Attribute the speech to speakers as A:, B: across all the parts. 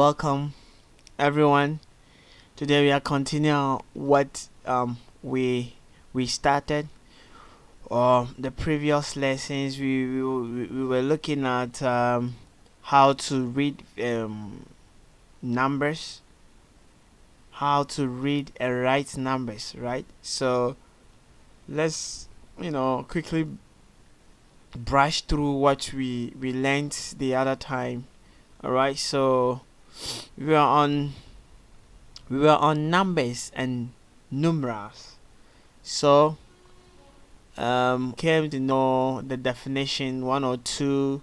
A: welcome everyone. Today we are continuing what we started. The previous lessons we were looking at how to read numbers, how to read and write numbers, right? So let's quickly brush through what we learned the other time. All right, so we were on numbers and numerals. So came to know the definition, one or two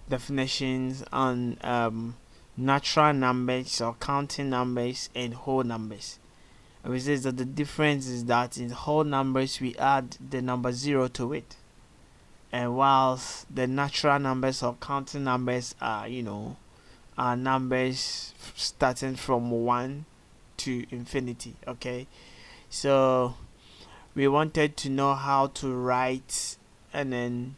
A: definitions on natural numbers or counting numbers and whole numbers. And we says that the difference is that in whole numbers we add the number 0 to it, and whilst the natural numbers or counting numbers are numbers starting from 1 to infinity. Okay, so we wanted to know how to write and then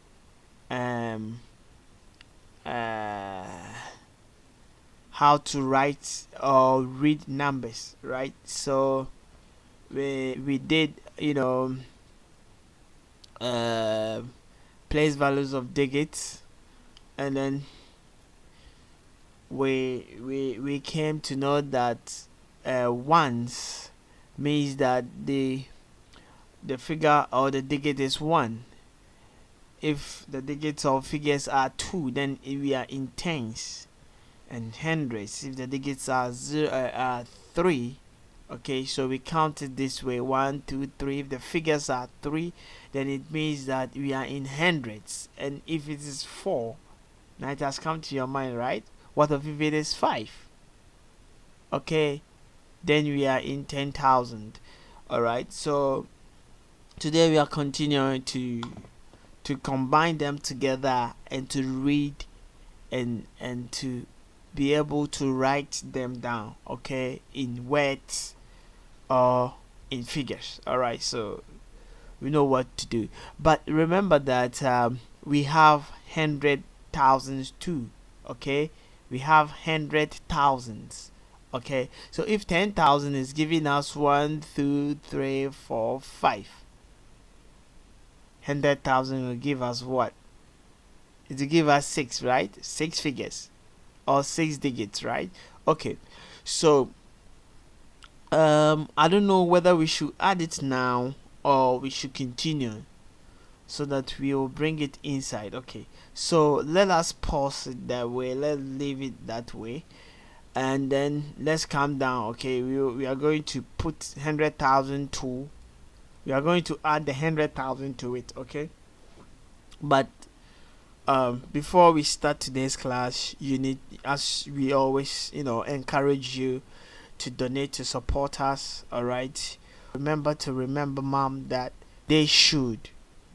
A: how to write or read numbers, right? So we did uh, place values of digits, and then we came to know that ones means that the figure or the digit is 1. If the digits or figures are 2, then we are in tens and hundreds. If the digits are 3, okay, so we count it this way: 1, 2, 3. If the figures are 3, then it means that we are in hundreds. And if it is 4, now it has come to your mind, right? What if it is 5? Okay, then we are in 10,000. All right, so today we are continuing to combine them together and to read and to be able to write them down, okay, in words or in figures. All right, so we know what to do. But remember that we have hundred thousands too. Okay, we have hundred thousands. Okay, so if 10,000 is giving us 1, 2, 3, 4, 5, 100,000 will give us what? It will give us 6, right? 6 figures or 6 digits, right? Okay, so I don't know whether we should add it now or we should continue so that we will bring it inside. Okay, so let us pause it that way. Let's leave it that way, and then let's calm down. Okay, we are going to put 100,000 to. We are going to add the 100,000 to it. Okay, but before we start today's class, you need, as we always encourage you to donate to support us. All right, remember mom that they should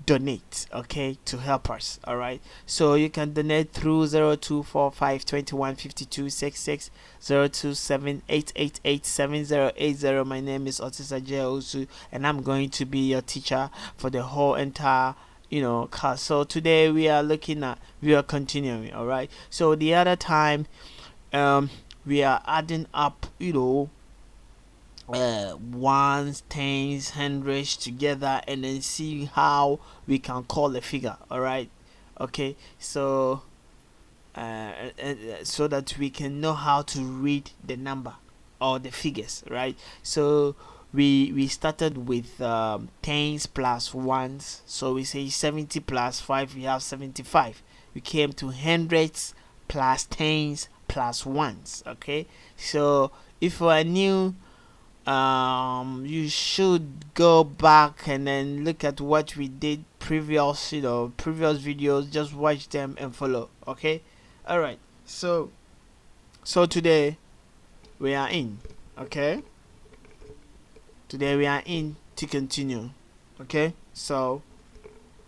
A: donate, okay, to help us. All right, so you can donate through 0245215266, 0278887080. My name is Otisa Osu, and I'm going to be your teacher for the whole entire class. So today we are continuing. All right, so the other time we are adding up ones, tens, hundreds together, and then see how we can call a figure. All right, okay, so so that we can know how to read the number or the figures, right? So we started with tens plus ones, so we say 70 plus 5, we have 75. We came to hundreds plus tens plus ones. Okay, so if you are new, you should go back and then look at what we did previous videos. Just watch them and follow. Okay, all right, so today we are in. Okay, today we are in to continue. Okay, so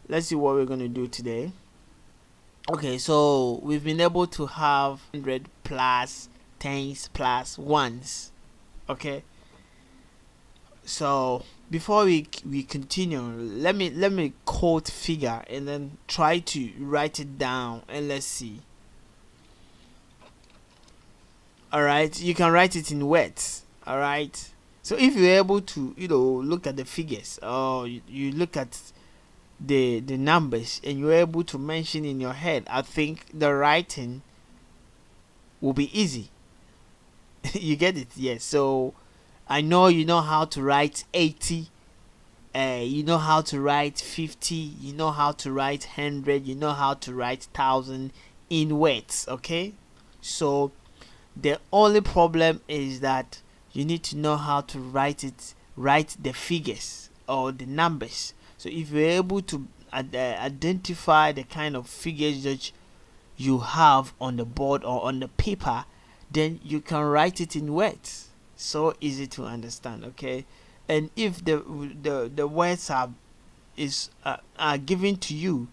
A: let's see what we're going to do today. Okay, so we've been able to have 100 plus tens plus ones. Okay, so before we continue, let me quote figure and then try to write it down, and let's see. All right, you can write it in words. All right, so if you're able to, look at the figures, or you look at the numbers, and you're able to mention in your head, I think the writing will be easy. You get it? Yes. So I know you know how to write 80, you know how to write 50, you know how to write 100, you know how to write 1,000 in words. Okay, so the only problem is that you need to know how to write the figures or the numbers. So if you're able to identify the kind of figures that you have on the board or on the paper, then you can write it in words. So easy to understand. Okay, and if the words are given to you,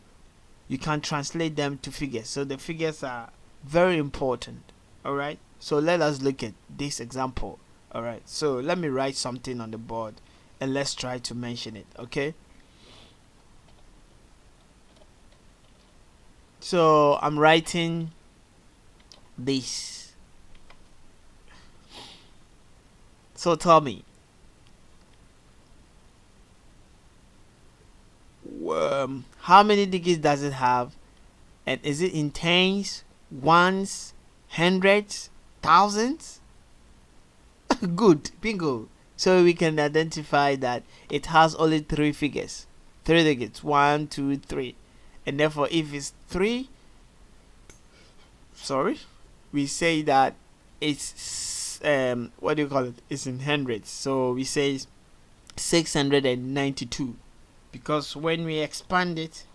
A: you can translate them to figures. So the figures are very important. All right, so let us look at this example. All right, so let me write something on the board and let's try to mention it. Okay, so I'm writing this. So tell me, how many digits does it have, and is it in tens, ones, hundreds, thousands? Good, bingo. So we can identify that it has only three figures, three digits, one, two, three, and therefore if it's three, sorry, we say that it's what do you call it? It's in hundreds. So we say 692, because when we expand it,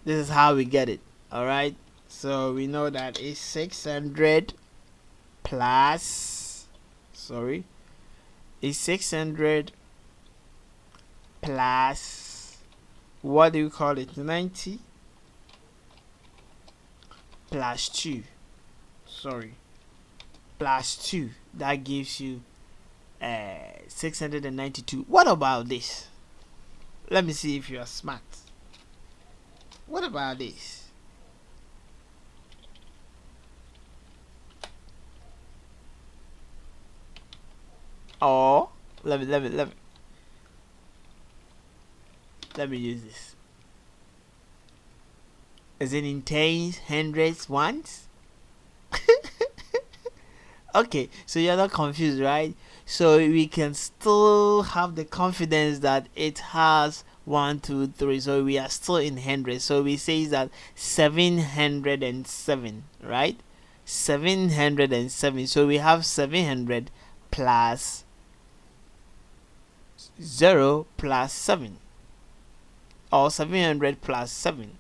A: this is how we get it. All right, so we know that it's 600 plus, sorry, it's 600 plus, what do you call it, 90 plus 2, sorry, plus 2, that gives you 692. What about this? Let me see if you are smart. What about this? Or let me use this. Is it in tens, hundreds, ones? Okay, so you're not confused, right? So we can still have the confidence that it has 1, 2, 3. So we are still in hundreds. So we say that 707, right? 707. So we have 700 plus 0 plus 7, or 700 plus 7,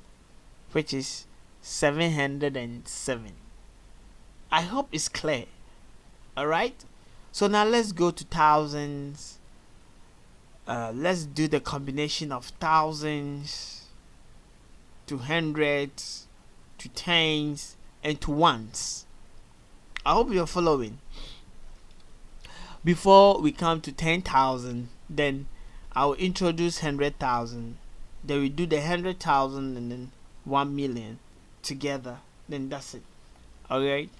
A: which is 707. I hope it's clear. All right, so now let's go to thousands. Let's do the combination of thousands to hundreds to tens and to ones. I hope you're following. Before we come to 10,000, then I'll introduce 100,000. Then we do the 100,000 and then 1,000,000 together. Then that's it. Alright,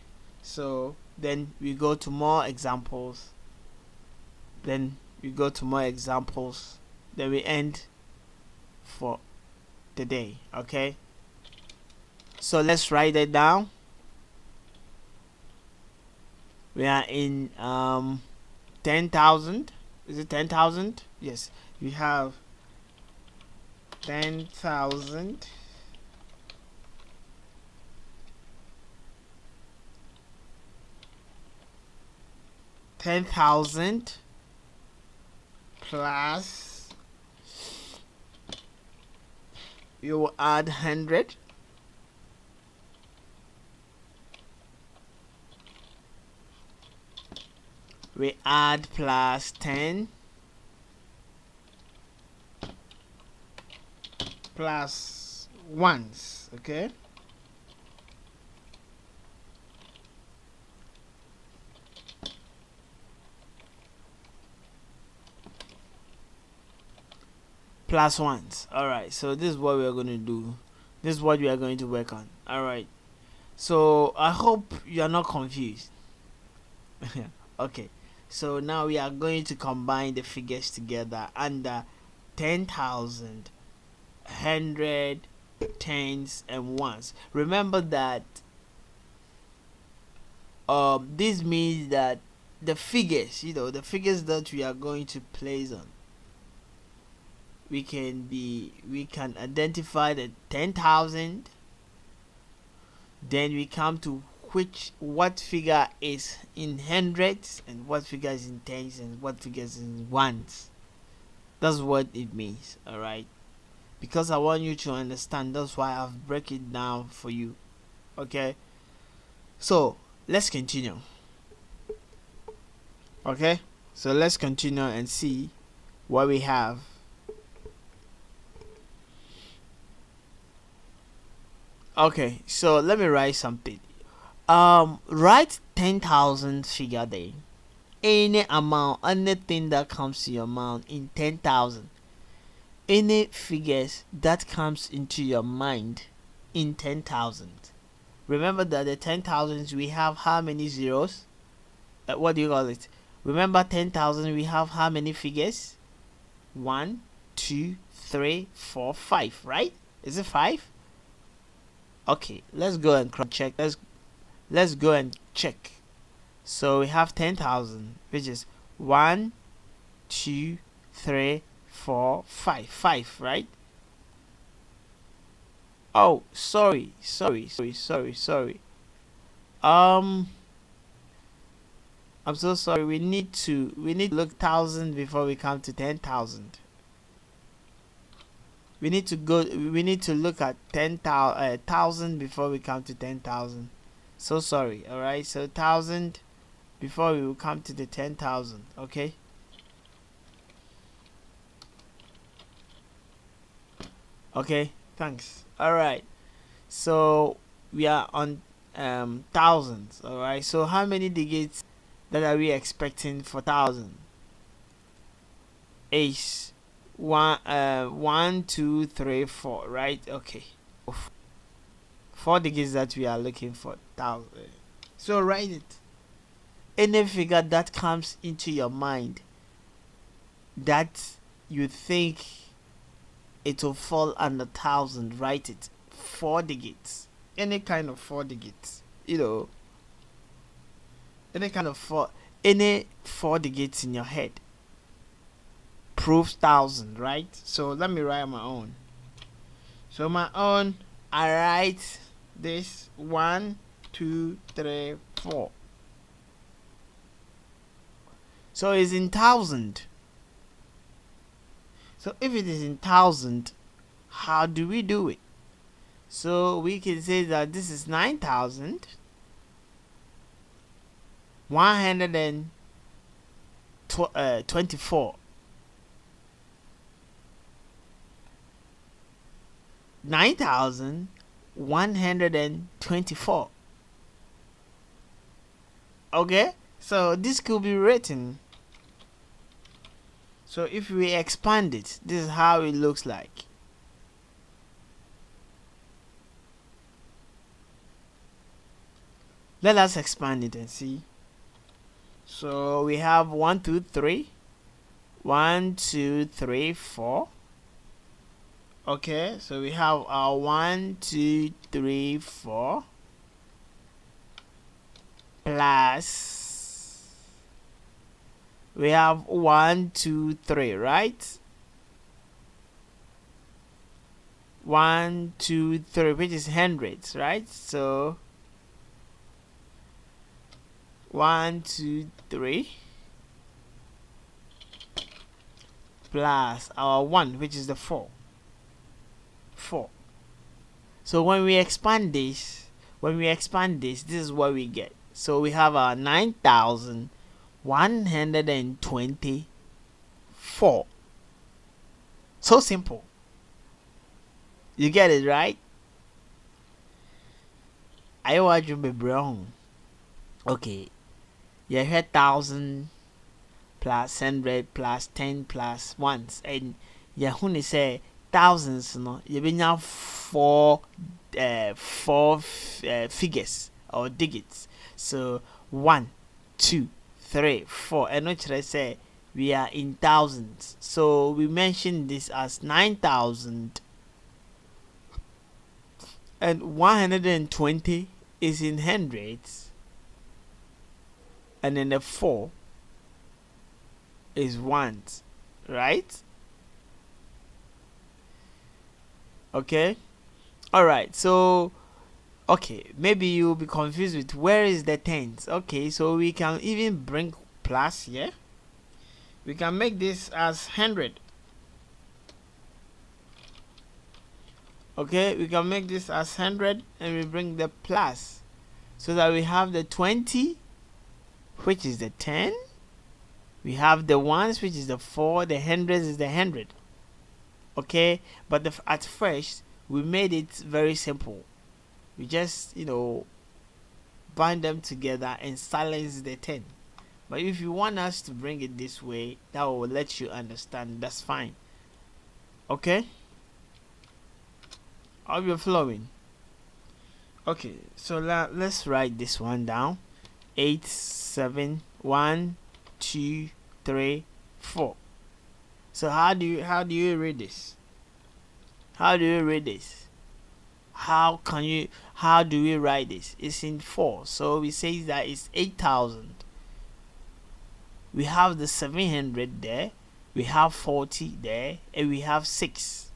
A: so then we go to more examples. Then we end for the day. Okay, so let's write it down. We are in 10,000. Is it 10,000? Yes, we have 10,000 10,000 plus, you will add 100, we add plus 10 plus ones. Okay, plus ones. All right, so this is what we are going to do. This is what we are going to work on. All right, So I hope you are not confused. Okay, so now we are going to combine the figures together under 10,000, 100, tens, and ones. Remember that this means that the figures, the figures that we are going to place on, we can identify the 10,000. Then we come to what figure is in hundreds, and what figure is in tens, and what figure is in ones. That's what it means. All right, because I want you to understand. That's why I've break it down for you. Okay, so let's continue. Okay, so let's continue and see what we have. Okay, so let me write something. Write 10,000 figure there. Any amount, anything that comes to your mind in 10,000. Any figures that comes into your mind in 10,000. Remember that the 10,000s we have how many zeros? What do you call it? Remember 10,000 we have how many figures? 1, 2, 3, 4, 5, right? Is it 5? Okay, let's go and cross check. Let's go and check. So we have 10,000, which is 1, 2, 3, 4, 5. 5, right? Oh, sorry. I'm so sorry. We need to look 1,000 before we come to 10,000. We need to look at 1,000 before we come to 10,000. So sorry. All right. So 1,000 before we will come to the 10,000. Okay. Okay. Thanks. All right. So we are on thousands. All right. So how many digits that are we expecting for 1,000? Is 1, 2, 3, 4. Right. Okay. 4 digits that we are looking for 1,000. So write it. Any figure that comes into your mind that you think it will fall under 1,000, write it. 4 digits. Any kind of 4 digits. Any kind of any 4 digits in your head proves 1,000, right? So let me write my own. So my own, I write this 1, 2, 3, 4. So it's in 1,000. So if it is in 1,000, how do we do it? So we can say that this is 9,124. 9,124. Okay, so this could be written. So if we expand it, this is how it looks like. Let us expand it and see. So we have 1, 2, 3. 1, 2, 3, 4. Okay, so we have our 1, 2, 3, 4 plus we have 1, 2, 3, right? 1, 2, 3, which is hundreds, right? So 1, 2, 3 plus our 1, which is the 4. So when we expand this, this is what we get. So we have our 9,124. So simple. You get it, right? I want you to be brown. Okay. You heard 1,000 plus 100 plus 10 plus 1s, and Yahoo say thousands no yɛbɛnya four figures or digits. So 1, 2, 3, 4. And not say we are in thousands. So we mentioned this as 9,000. And 120 is in hundreds. And then the 4 is ones, right? Okay. All right. So okay, maybe you'll be confused with where is the tens. Okay, so we can even bring plus here. We can make this as 100. Okay, we can make this as 100 and we bring the plus so that we have the 20, which is the 10. We have the ones, which is the 4. The hundreds is the 100. Okay, but at first we made it very simple. We just bind them together and silence the 10. But if you want us to bring it this way, that will let you understand. That's fine. Okay, I'll be flowing. Okay, so let's write this one down. 8, 7, 1, 2, 3, 4. So how do you read this? How do you read this? How do we write this? It's in 4, so we say that it's 8,000. We have the 700 there, we have 40 there, and we have 6.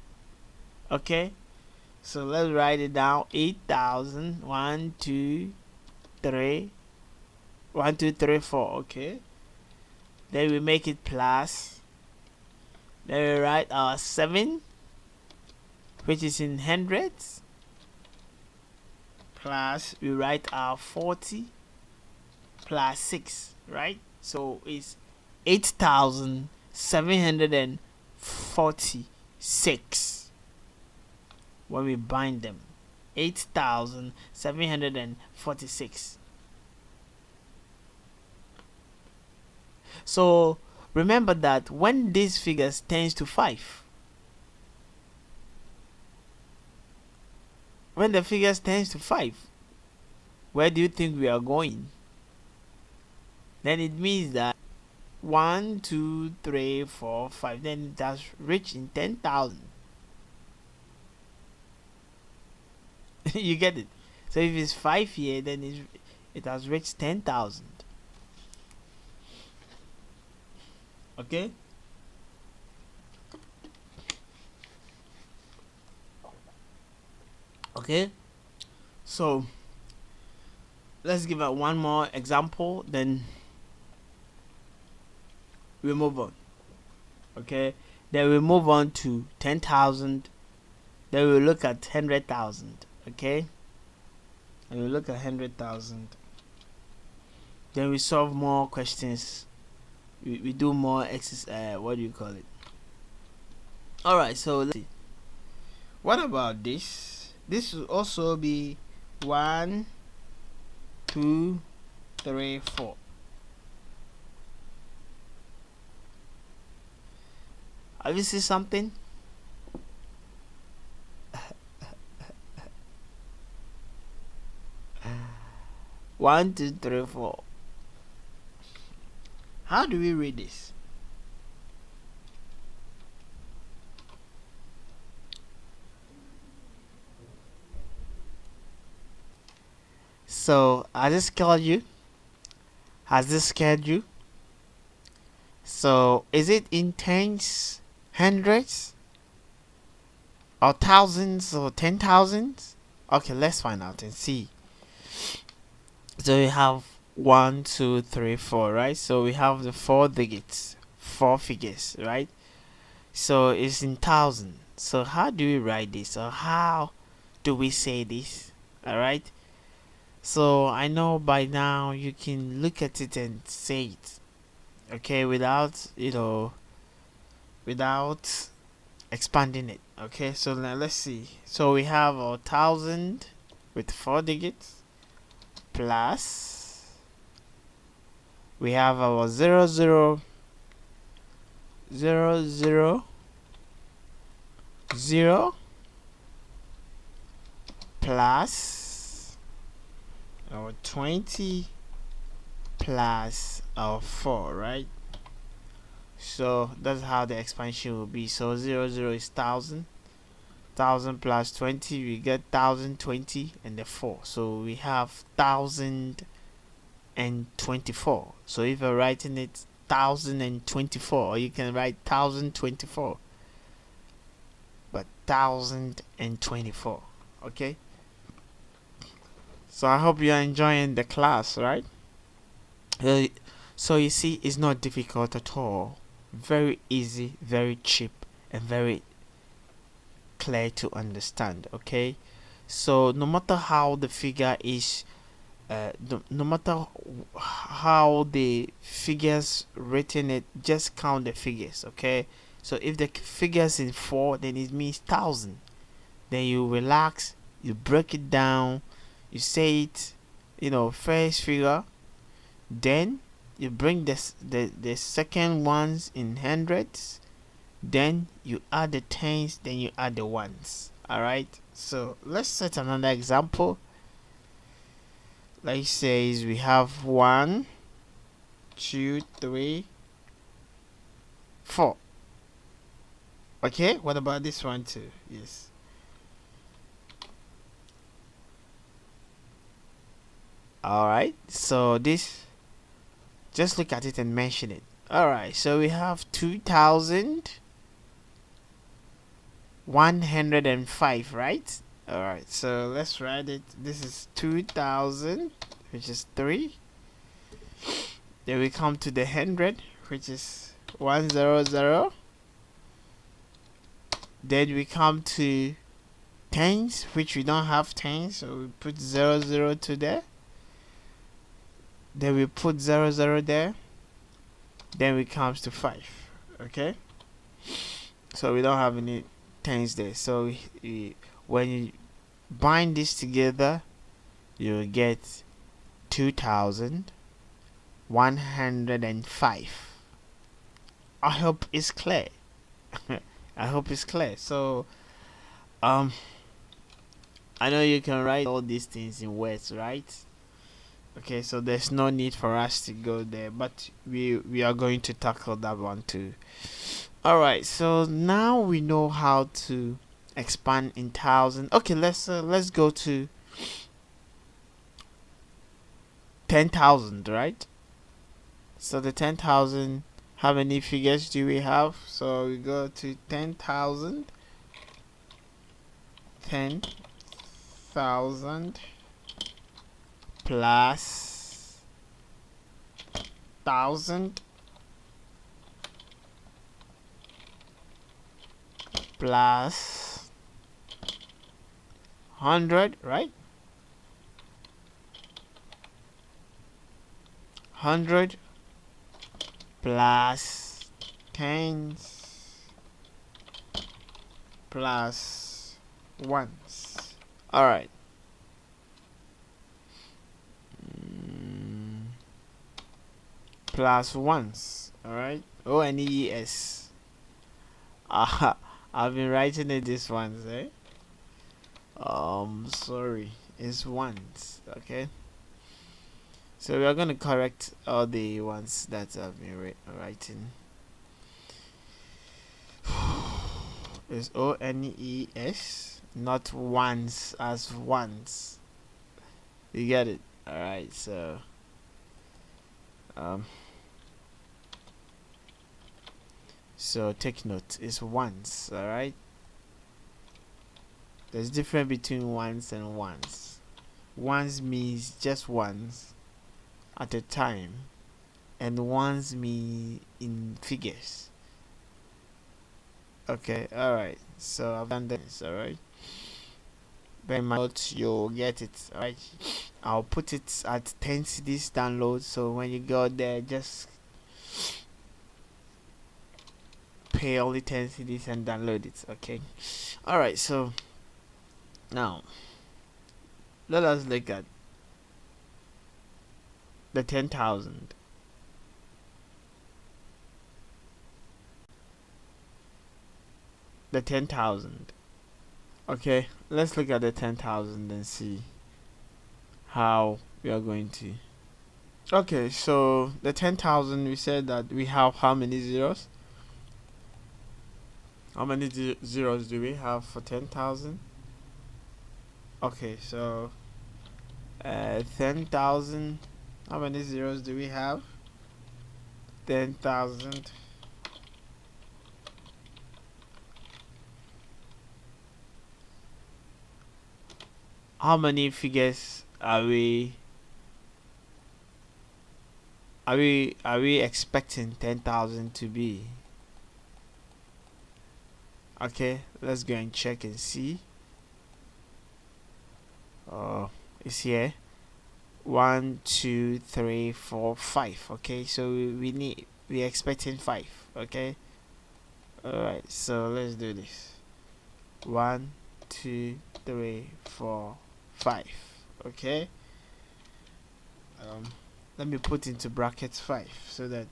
A: Okay, so let's write it down. 8,000. 1, 2, 3. 1, 2, 3, 4. Okay, then we make it plus. Then we write our 7, which is in hundreds, plus we write our 40 plus 6, right? So it's 8,746 when we bind them. 8,746. So remember that when these figures tends to 5, when the figures tends to 5, where do you think we are going? Then it means that 1, 2, 3, 4, 5. Then it has reached in 10,000. You get it? So if it's 5 here, then it has reached 10,000. Okay. Okay. So let's give out one more example, then we move on. Okay, then we move on to 10,000. Then we look at 100,000. Okay, and we look at 100,000. Then we solve more questions. We do more exercise. What do you call it? All right. So let's see. What about this? This will also be 1, 2, 3, 4. Have you seen something? One, two, three, 4. How do we read this? So has this scared you? Has this scared you? So is it in tens, hundreds, or thousands, or 10,000s? Okay, let's find out and see. So we have 1, 2, 3, 4, right? So we have the 4 digits, 4 figures, right? So it's in thousand. So how do we write this, or how do we say this? All right. So I know by now you can look at it and say it, okay, without without expanding it. Okay, so now let's see. So we have a 1,000 with 4 digits, plus we have our 0, 0, 0, 0, 0 plus our 20 plus our 4, right? So that's how the expansion will be. So 0 0 is 1000. 1000 plus 20, we get 1020 and the 4. So we have 1024. So if you're writing it 1024, or you can write 1024, but 1024. Okay, so I hope you're enjoying the class, right? Uh, so you see, it's not difficult at all. Very easy, very cheap, and very clear to understand. Okay, so no matter how the figure is, no matter how the figures written, it just count the figures. Okay, so if the figures in 4, then it means 1000. Then you relax, you break it down, you say it, first figure, then you bring the second ones in hundreds, then you add the tens, then you add the ones. All right, so let's set another example. Like says we have 1 2 3 4. Okay, what about this one too? Yes. All right, so this, just look at it and mention it. All right, so we have 2105, right? All right, so let's write it. This is 2000, which is 3. Then we come to the 100, which is 100. Then we come to tens, which we don't have tens, so we put 00 to there. Then we put 00 there. Then we comes to 5. Okay, so we don't have any tens there. So when you bind this together, you will get 2105. I hope it's clear. I hope it's clear. So I know you can write all these things in words, right? Okay, so there's no need for us to go there, but we are going to tackle that one too. All right, so now we know how to expand in thousand. Okay, let's go to 10,000, right? So the 10,000, how many figures do we have? So we go to 10,000. 10,000 plus 1,000 plus 100, right? 100 plus tens plus ones. All right. Plus ones. All right. ONES. I've been writing it this ones, eh? Sorry, it's ones. Okay. So we are going to correct all the ones that I've been writing. It's ONES, not ones as ones. You get it? All right. So so take note. It's ones. All right. There's difference between ones and ones. Ones means just ones at a time, and ones mean in figures. Okay, all right. So I've done this. All right. Very much you'll get it. All right. I'll put it at 10 CDs download. So when you go there, just pay only 10 CDs and download it. Okay. All right. So now let us look at the 10,000. the 10,000. Okay, let's look at the 10,000 and see how we are going to. Okay, so the 10,000, we said that we have how many zeros? How many zeros do we have for 10,000? Okay, so 10,000. How many zeros do we have? 10,000. How many figures are we expecting 10,000 to be? Okay, let's go and check and see. It's here. 1, 2, 3, 4, 5. Okay, so we're expecting 5. Okay. Alright, so let's do this. 1, 2, 3, 4, 5. Okay. Let me put into brackets 5 so that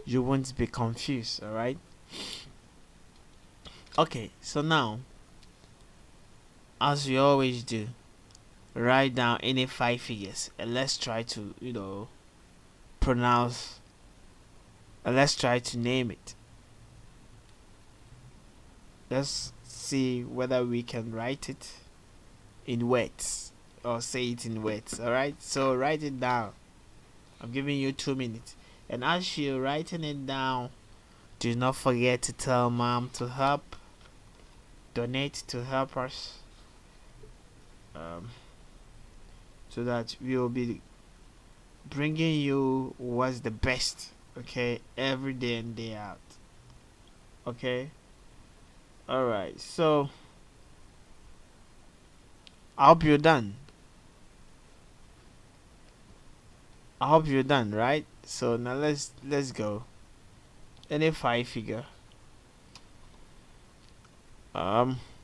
A: you won't be confused. Alright. Okay, so now, as we always do, write down any 5 figures and let's try to pronounce, and let's try to name it. Let's see whether we can write it in words or say it in words. Alright, so write it down. I'm giving you 2 minutes, and as you're writing it down, do not forget to tell mom to help, donate to help us, so that we will be bringing you what's the best, okay, every day and day out. Okay. Alright, so I hope you're done. Right? So now let's go. Any 5 figure.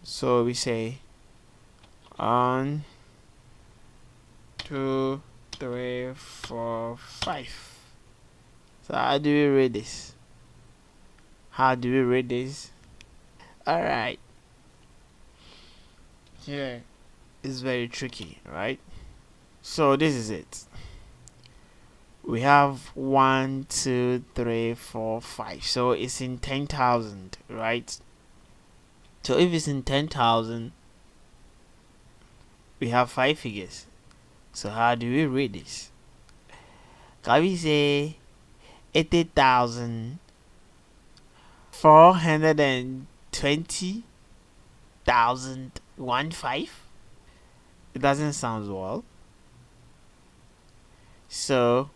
A: So we say 1, 2, 3, 4, 5. So how do we read this? Alright. Here is very tricky, right? So this is it. We have 1, 2, 3, 4, 5. So it's in 10,000, right? So if it's in 10,000, we have 5 figures. So how do we read this? Can we say 80,420,015? It doesn't sound well. So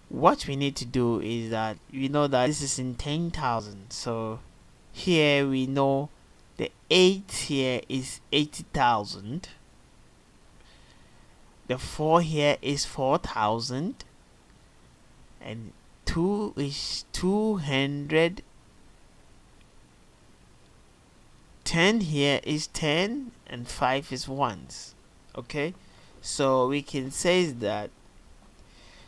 A: what we need to do is that we know that this is in 10,000. So here we know the 8 here is 80,000. The 4 here is 4,000. And 2 is 200. 10 here is 10. And 5 is ones. Okay? So we can say that,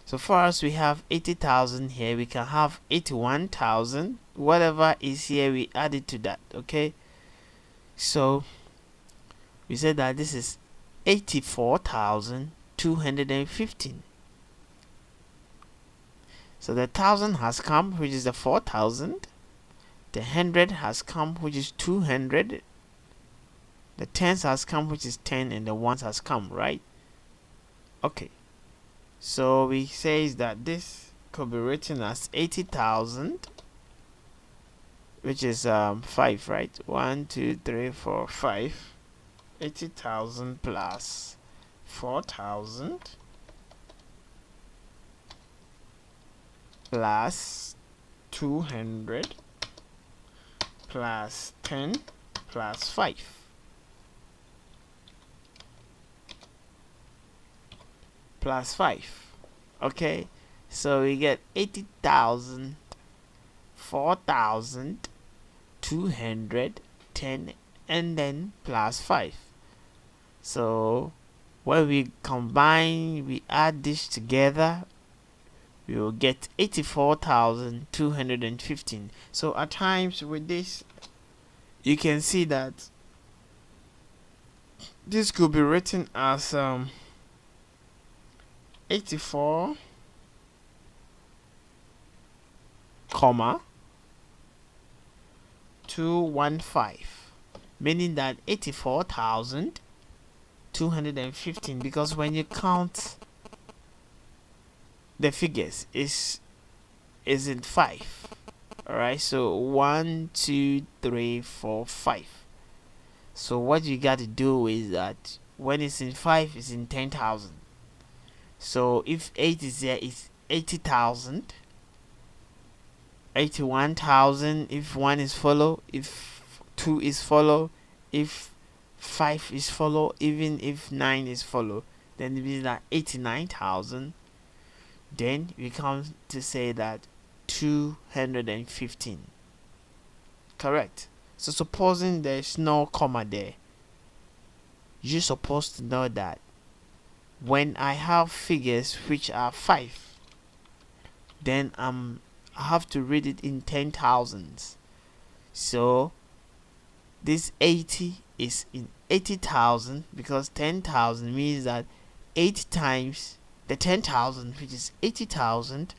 A: so far as we have 80,000 here, we can have 81,000. Whatever is here, we add it to that. Okay? So we said that this is 84,215. So the 1,000 has come, which is the 4,000. The 100 has come, which is 200. The tens has come, which is 10, and the ones has come, right? Okay. So we say that this could be written as 80,000, which is 5, right? 1, 2, 3, 4, 5. 80,000 plus 4,000 plus 200 plus 10 plus 5 plus 5. Okay, so we get 80,000, 4,000, 200, 10, and then plus 5. So when we combine, we add this together, we will get 84,215. So at times with this, you can see that this could be written as 84 comma 215, meaning that 84,215, because when you count the figures is in 5. All right, so 1 2 3 4 5. So what you got to do is that when it's in 5, it's in 10,000. So if 8 is there, it's 80,000, 81,000 if 1 is follow, if 2 is follow, if 5 is follow, even if 9 is follow, then it means that 89,000. Then we come to say that 215. Correct. So supposing there's no comma there, you're supposed to know that when I have figures which are 5, then I have to read it in 10,000s. So this 80 is in 80,000, because 10,000 means that 8 times the 10,000, which is 80,000,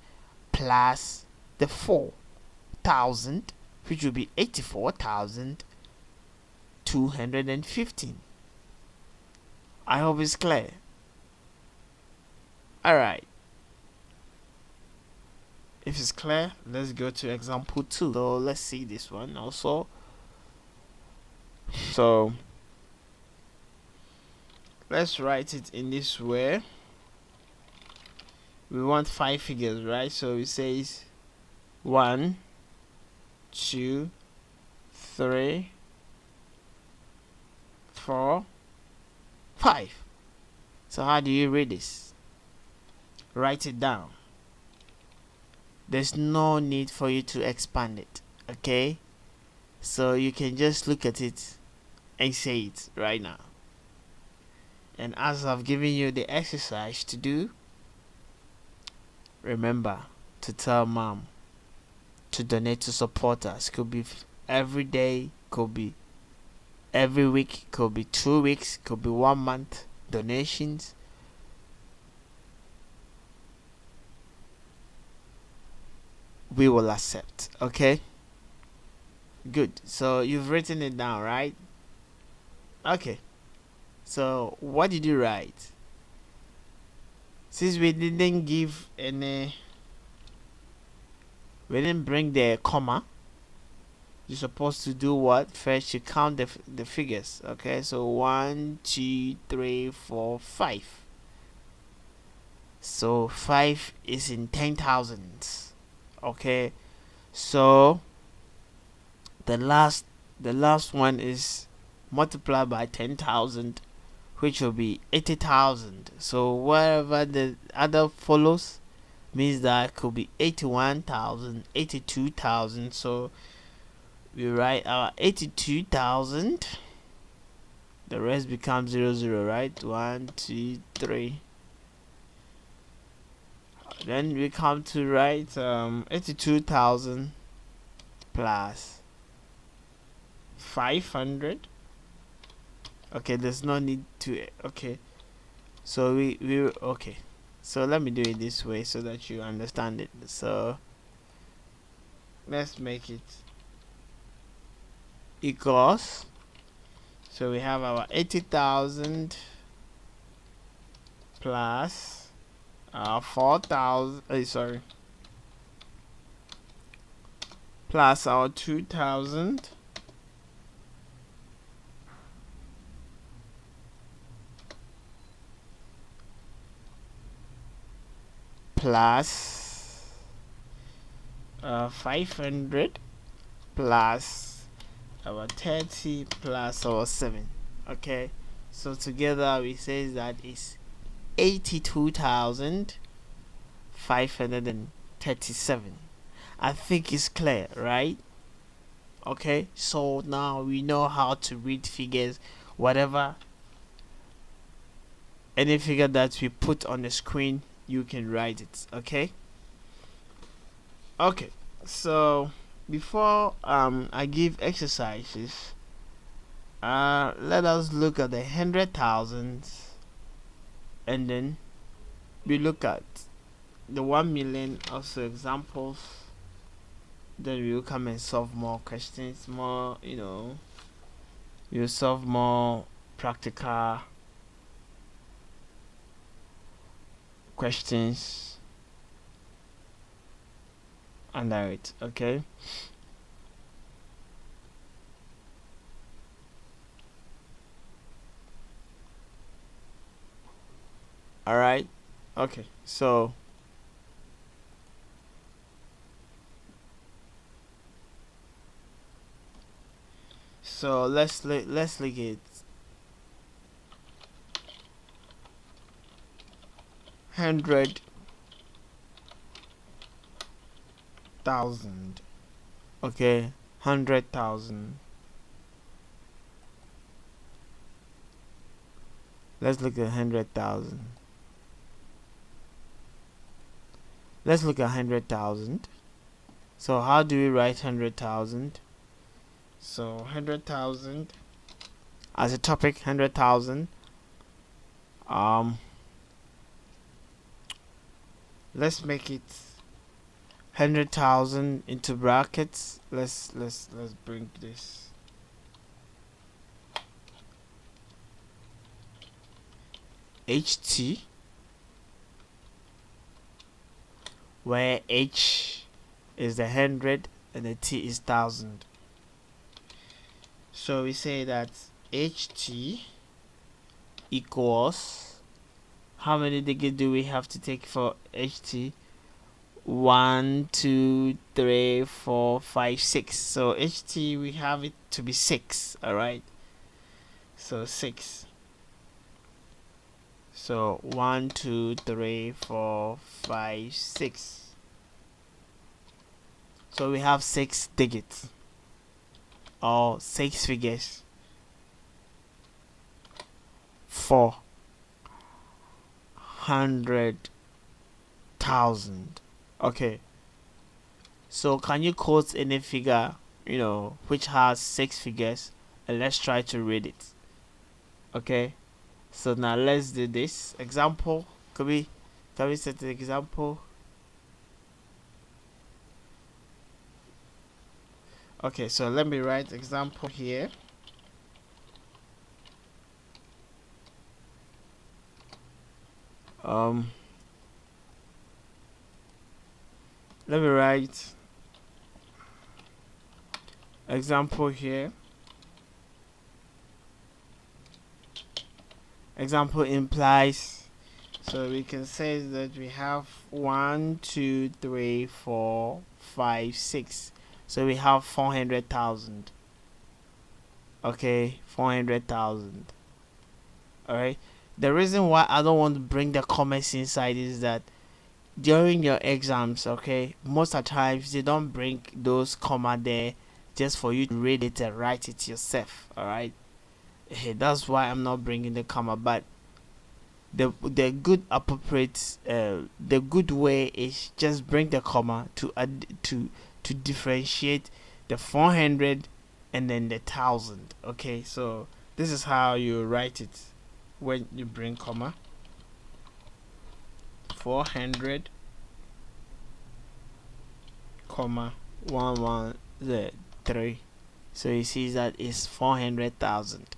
A: plus the 4,000, which will be 84,215. I hope it's clear. Alright. If it's clear, let's go to example 2. So let's see this one also. So let's write it in this way. We want 5 figures, right? So it says 1 2 3 4 5. So how do you read this? Write it down. There's no need for you to expand it, okay? So you can just look at it and say it right now. And as I've given you the exercise to do, remember to tell mom to donate to support us. Could be every day, could be every week, could be 2 weeks, could be 1 month donations. We will accept, okay? Good. So you've written it down, right? Okay. So what did you write? Since we didn't give any, we didn't bring the comma, you're supposed to do what? First you count the figures, okay? So 1 2 3 4 5. So 5 is in 10,000s, okay? So the last one is multiplied by 10,000, which will be 80,000. So wherever the other follows means that it could be 81,000, 82,000. So we write our 82,000. The rest becomes 00, right? 1 2 3. Then we come to write 82,000 plus 500. Okay, there's no need to, okay, so we okay, so let me do it this way so that you understand it. So let's make it equals, so we have our 80,000 plus 4,000, plus our 2,000 plus 500 plus our 30 plus our 7. Okay, so together we say that is 82,537. I think it's clear, right? Okay, so now we know how to read figures, whatever, any figure that we put on the screen, you can write it, okay? Okay, so before I give exercises, let us look at the 100,000s, and then we look at the 1 million also examples. Then we will come and solve more questions, more, we'll solve more practical questions under it. Okay, all right. Okay, so let's look at 100,000. Okay, 100,000. Let's look at 100,000. Let's look at 100,000. So how do we write 100,000? So 100,000 as a topic, 100,000. Let's make it 100,000 into brackets. Let's bring this. HT, where H is the 100 and the T is 1,000. So we say that HT equals, how many digits do we have to take for HT? 1, 2, 3, 4, 5, 6. So HT, we have it to be 6. All right, so 6. So 1, 2, 3, 4, 5, 6. So we have 6 digits, or 6 figures. 400,000. Okay, so can you quote any figure, which has 6 figures, and let's try to read it. Okay, so now let's do this example. Can we set an example? Okay, so let me write example here. Let me write example here. Example implies, so we can say that we have 1, 2, 3, 4, 5, 6. So we have 400,000. Okay, 400,000. All right. The reason why I don't want to bring the comments inside is that during your exams, okay, most of the times they don't bring those comma there just for you to read it and write it yourself. All right. That's why I'm not bringing the comma, but the good appropriate the good way is just bring the comma to add to differentiate the 400 and then the 1,000. Okay, so this is how you write it when you bring comma. 400 comma 113. So you see that it's 400,000.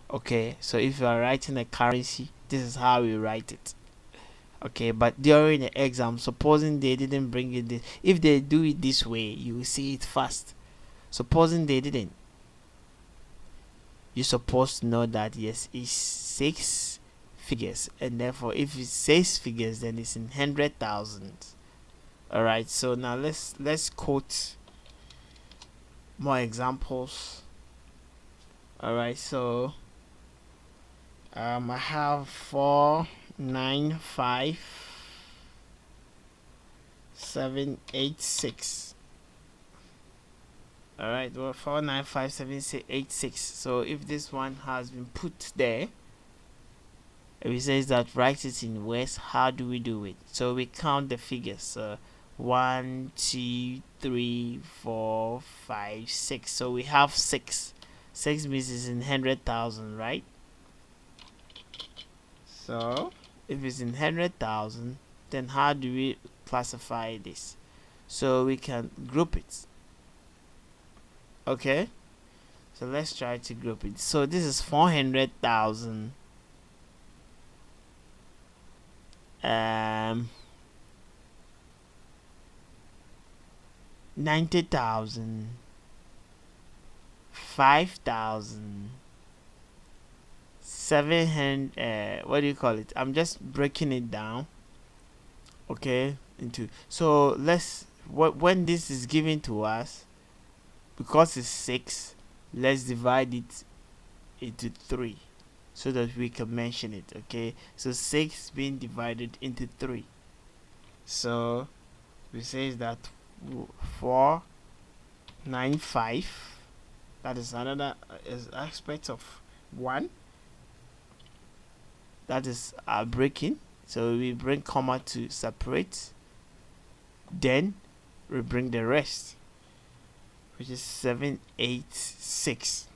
A: Okay, so if you are writing a currency, this is how we write it. Okay, but during the exam, supposing they didn't bring it this, if they do it this way, you will see it fast. Supposing they didn't, you're supposed to know that yes, it's 6 figures, and therefore if it's 6 figures, then it's in 100,000. All right, so now let's quote more examples. All right, so I have 495,786. All right, well, 495,786. So if this one has been put there, if it says that write it in words, how do we do it? So we count the figures. 1, 2, 3, 4, 5, 6. So we have 6. 6 means it's in 100,000, right? So if it's in 100,000, then how do we classify this? So we can group it. Okay, so let's try to group it. So this is 400,000. 90,000, 5,000, 700. What do you call it? I'm just breaking it down. Okay, into, so let's, when this is given to us, because it's 6, let's divide it into 3 so that we can mention it. Okay, so 6 being divided into 3, so we say that 495, that is another aspect of 1, that is our breaking. So we bring comma to separate, then we bring the rest, which is 786.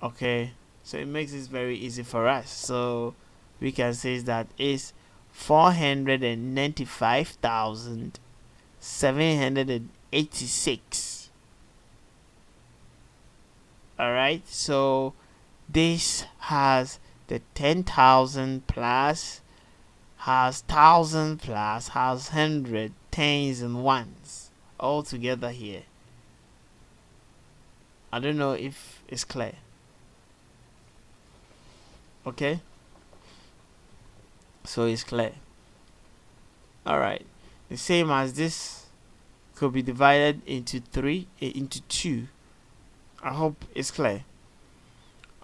A: Okay, so it makes this very easy for us. So we can say that is 495,786. Alright, so this has the 10,000 plus, has 1,000 plus, has 100, tens and ones all together here. I don't know if it's clear. Okay, so it's clear. Alright, the same as this could be divided into 3, into 2. I hope it's clear.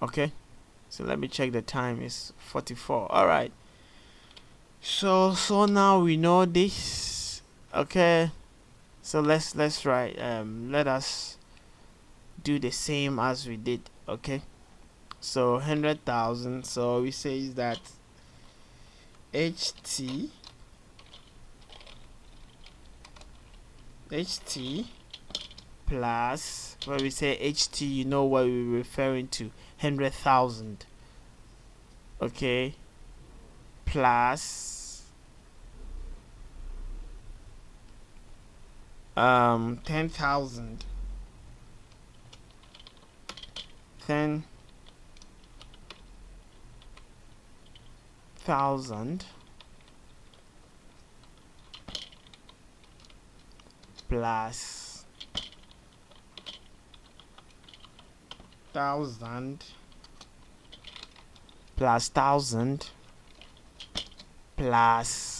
A: Okay, so let me check the time. It's 44. Alright, so now we know this. Okay, so let's write, let us do the same as we did. Okay, so 100,000, so we say that HT plus, when we say HT, you know what we're referring to, 100,000. Okay, plus 10,000, 10,000 plus 1,000 plus 1,000 plus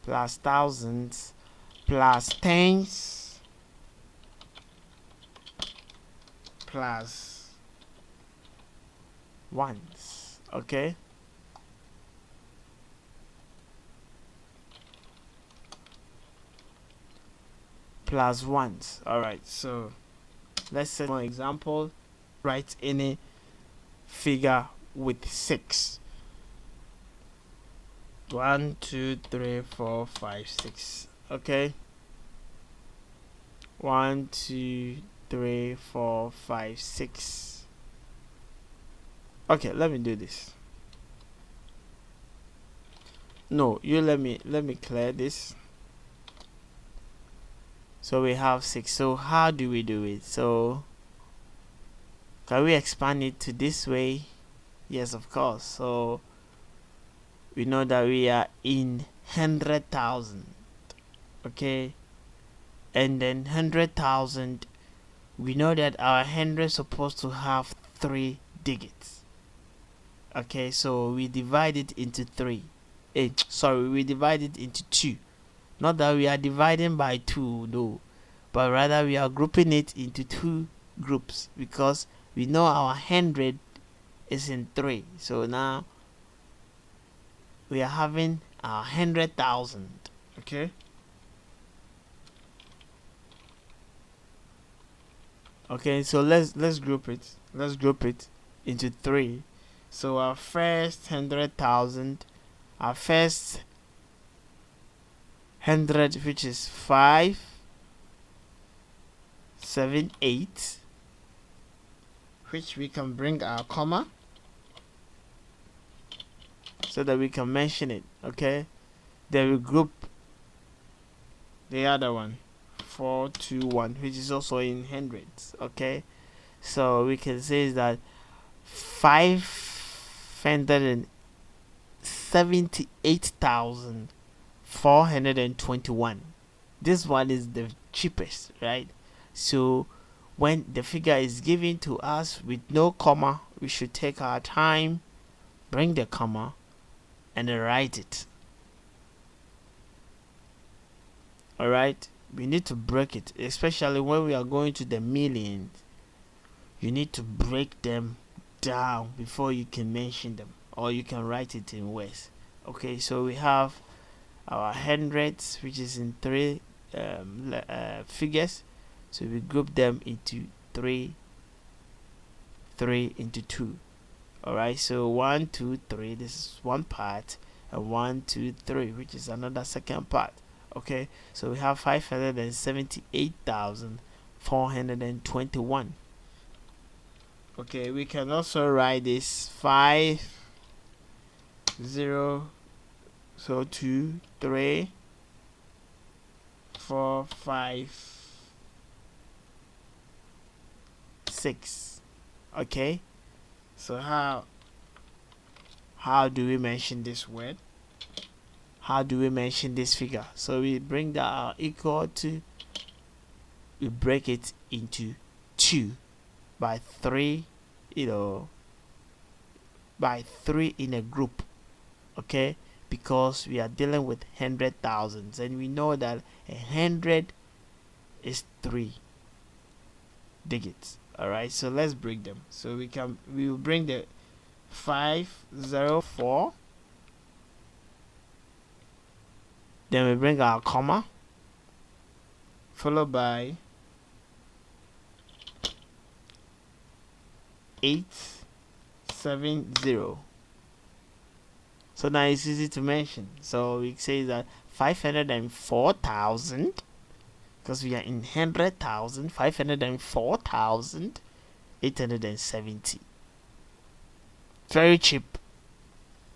A: plus thousands plus tens plus ones. Okay, plus ones. Alright, so let's say for example, write any figure with 6. 1, 2, 3, 4, 5, 6. Okay, 1, 2, 3, 4, 5, 6. Okay, let me do this. No, you let me clear this. So we have 6. So how do we do it? So can we expand it to this way? Yes, of course. So we know that we are in 100,000. Okay, and then 100,000, we know that our 100 is supposed to have 3 digits. Okay, so we divide it into 3. Sorry, we divide it into 2. Not that we are dividing by 2, no, but rather we are grouping it into 2 groups, because we know our 100 is in 3. So now we are having our 100,000. Okay, okay, so let's group it into 3. So our first 100,000, our first 100, which is 578, which we can bring our comma so that we can mention it. Okay, then we group the other one, 421, which is also in hundreds. Okay, so we can say that 578,421. This one is the cheapest, right? So when the figure is given to us with no comma, we should take our time, bring the comma, and then write it. Alright, we need to break it, especially when we are going to the millions. You need to break them down before you can mention them, or you can write it in words. Okay, so we have our hundreds, which is in three figures, so we group them into three into two. Alright, so 1 2 3, this is one part, and 1 2 3, which is another second part. Okay, so we have 578,421. Okay, we can also write this 5 0, so 2 3 4 5 6. Okay, so how do we mention this word? How do we mention this figure? So we bring that equal to, we break it into 2 by 3, by 3 in a group. Okay, because we are dealing with 100,000s, and we know that 100 is 3 digits. Alright, so let's break them. So we will bring the 504, then we bring our comma, followed by 870. So now it's easy to mention. So we say that 504,000, because we are in 100,000, 504,870. Very cheap,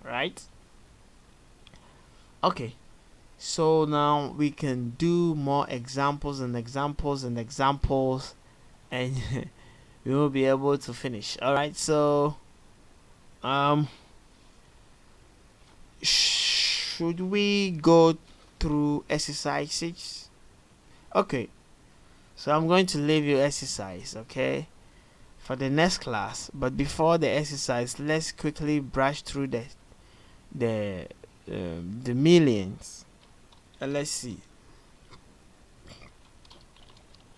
A: right? Okay, so now we can do more examples and examples and examples, and we will be able to finish. Alright, so should we go through exercises? Okay, so I'm going to leave you exercise, okay, for the next class. But before the exercise, let's quickly brush through the millions, and let's see.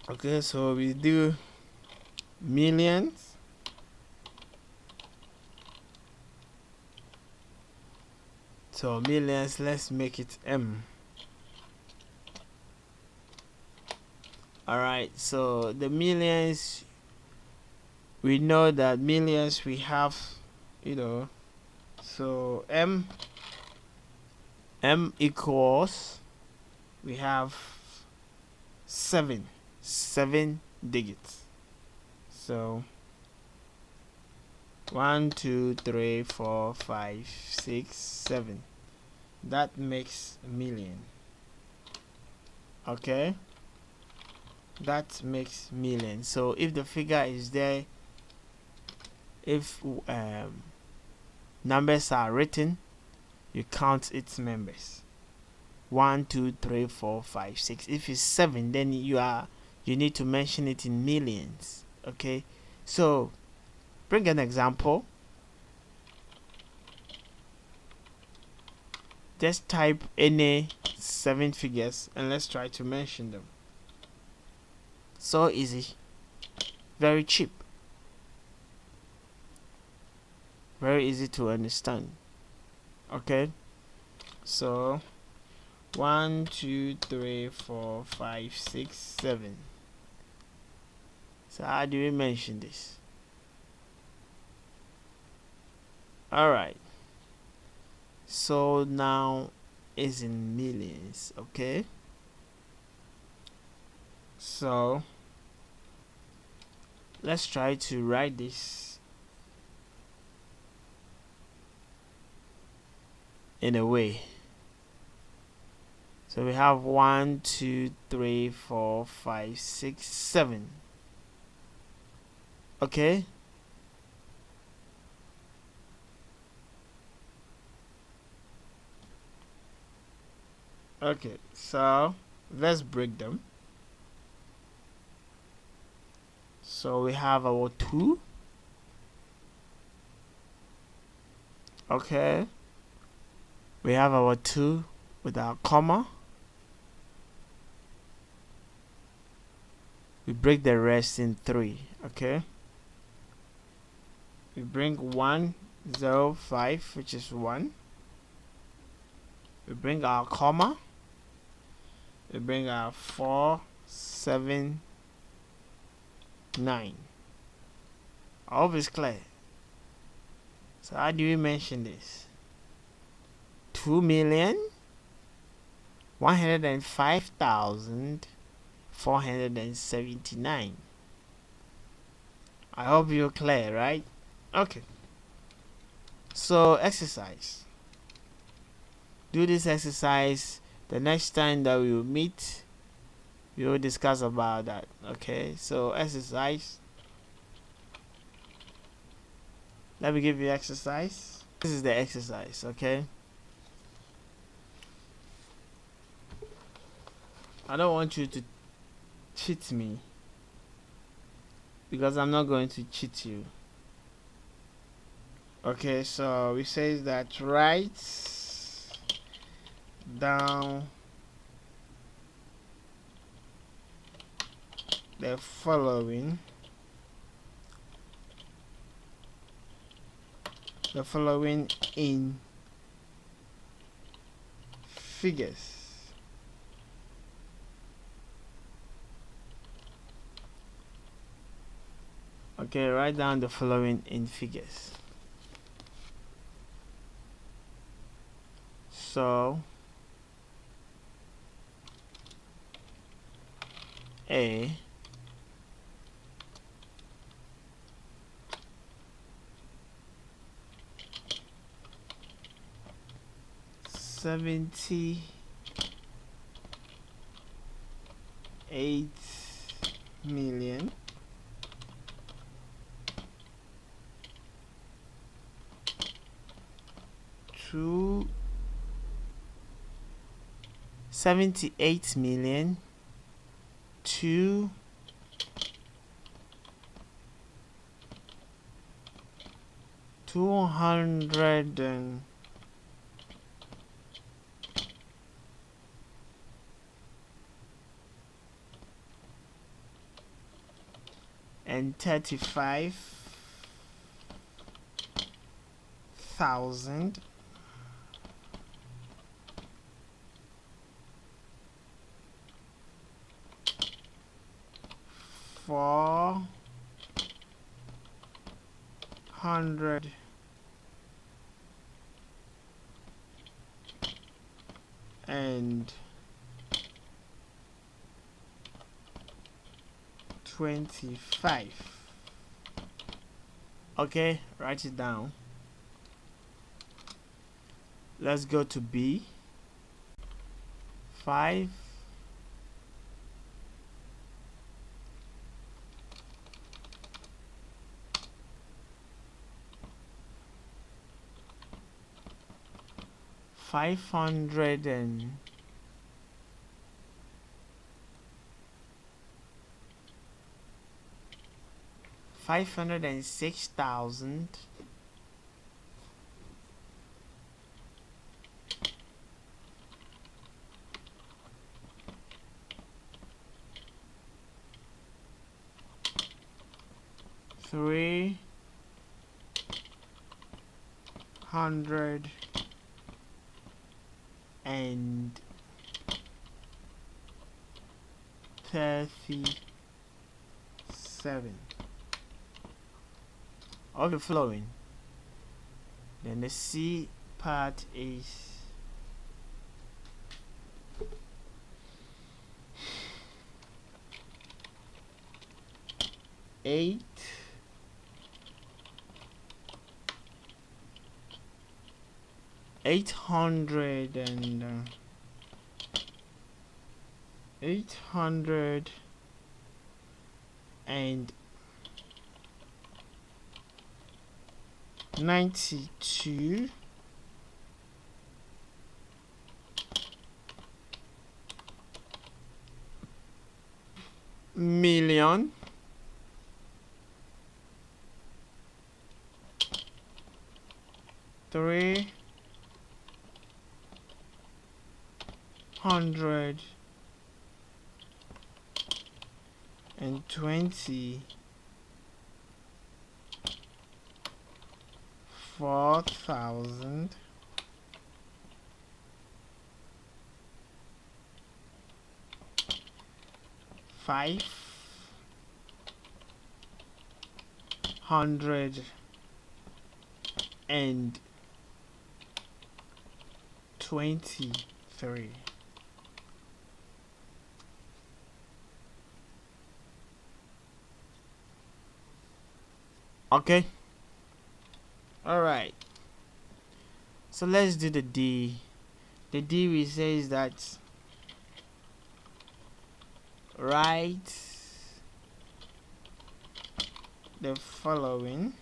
A: Okay, so we do millions. So millions, let's make it M. Alright, so the millions, we know that millions we have, so M equals, we have 7 digits. So 1 2 3 4 5 6 7, that makes a million. Okay, that makes million. So if the figure is there, if numbers are written, you count its members. 1 2 3 4 5 6. If it's 7, then you need to mention it in millions. Okay, so bring an example. Just type any 7 figures and let's try to mention them. So easy, very cheap, very easy to understand. Okay, so 1 2 3 4 5 6 7. So how do we mention this? All right. So now is in millions. Okay. So let's try to write this in a way. So we have 1, 2, 3, 4, 5, 6, 7. Okay. Okay. So let's break them. So we have our 2. Okay. We have our 2 with our comma. We break the rest in 3. Okay. We bring 1, 0, 5, which is 1. We bring our comma. We bring our 4, 7, 9. I hope it's clear. So how do we mention this? 2,105,479. I hope you're clear, right? Okay. So exercise. Do this exercise. The next time that we will meet, we will discuss about that. Okay. So exercise. Let me give you exercise. This is the exercise. Okay. I don't want you to cheat me, because I'm not going to cheat you. Okay, so we say that write down the following in figures. Okay, write down the following in figures. So A, $78 million, to 78 million to 235,000 400 and 25. Okay, write it down. Let's go to B. 5, $506,000 $337 of the following. Then the C part is 8 800 and 800 and 92 million 324,000 523. Okay. All right. So let's do the D. The D we say is that write the following.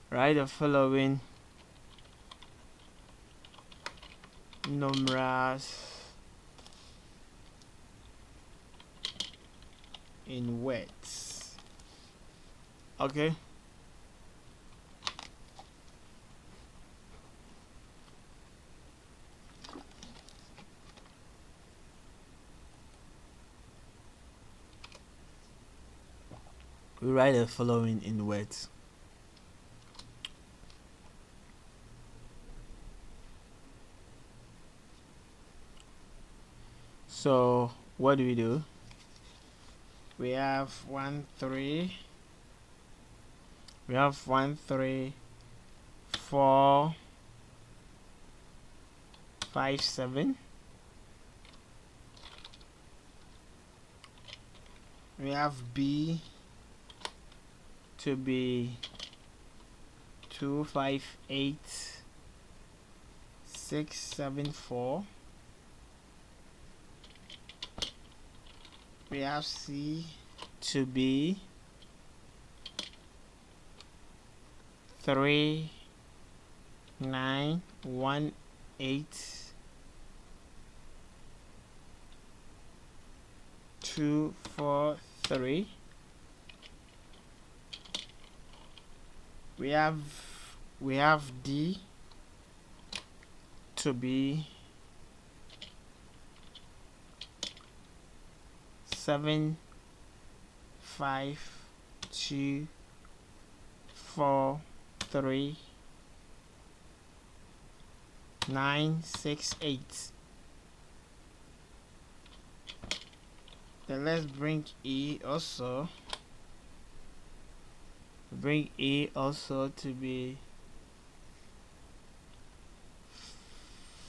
A: Write the following numerals in words. Okay. We write the following in words. So what do? We have 1 3. We have 1 3 4 5 7. We have B to be 2 5 8 6 7 4. We have C to be 3 9 1 8 2 4 3. We have D to be 7 5 2 4 3 9 6 8. Then let's bring E also. Bring E also to be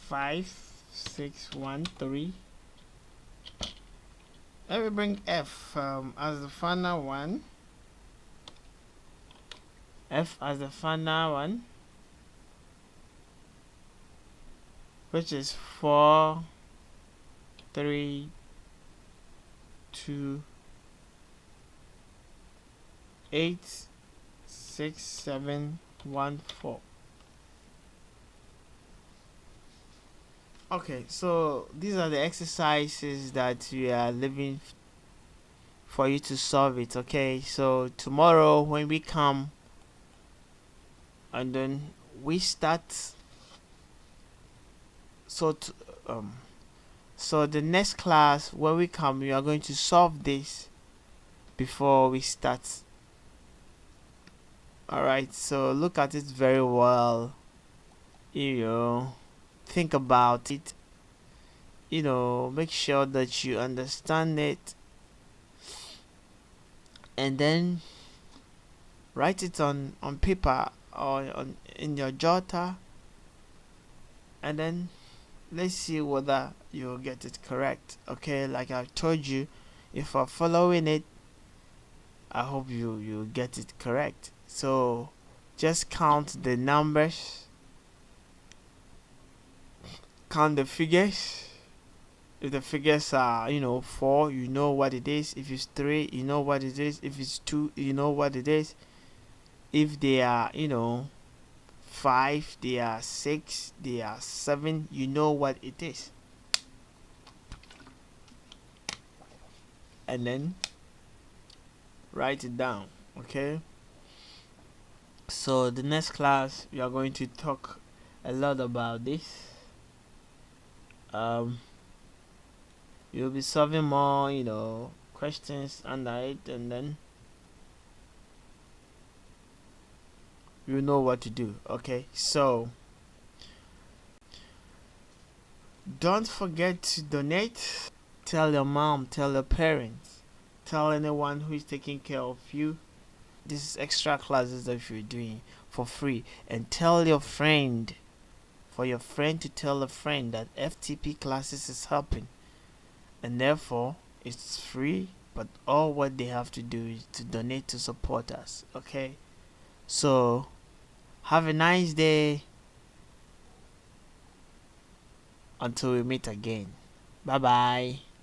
A: 5 6 1 3. Let me bring F as the final one. F as the final one, which is 4 3 2 8 6 7 1 4. Okay, so these are the exercises that we are leaving for you to solve it. Okay, so tomorrow when we come and then we start, so the next class when we come, we are going to solve this before we start. All right, so look at it very well, think about it, make sure that you understand it, and then Write it on paper or in your jotter, and then let's see whether you'll get it correct. Okay, like I told you, if you're following it, I hope you get it correct. So just count the numbers, count the figures. If the figures are 4, you know what it is. If it's 3, you know what it is. If it's 2, you know what it is. If they are 5, they are 6, they are 7, you know what it is. And then write it down. Okay, so the next class we are going to talk a lot about this. You'll be solving more questions under it, and then you know what to do. Okay, so don't forget to donate. Tell your mom, tell your parents, tell anyone who is taking care of you. This is extra classes that you're doing for free. And tell your friend, for your friend to tell a friend that FTP classes is helping. And therefore, it's free, but all what they have to do is to donate to support us. Okay? So, have a nice day until we meet again. Bye bye.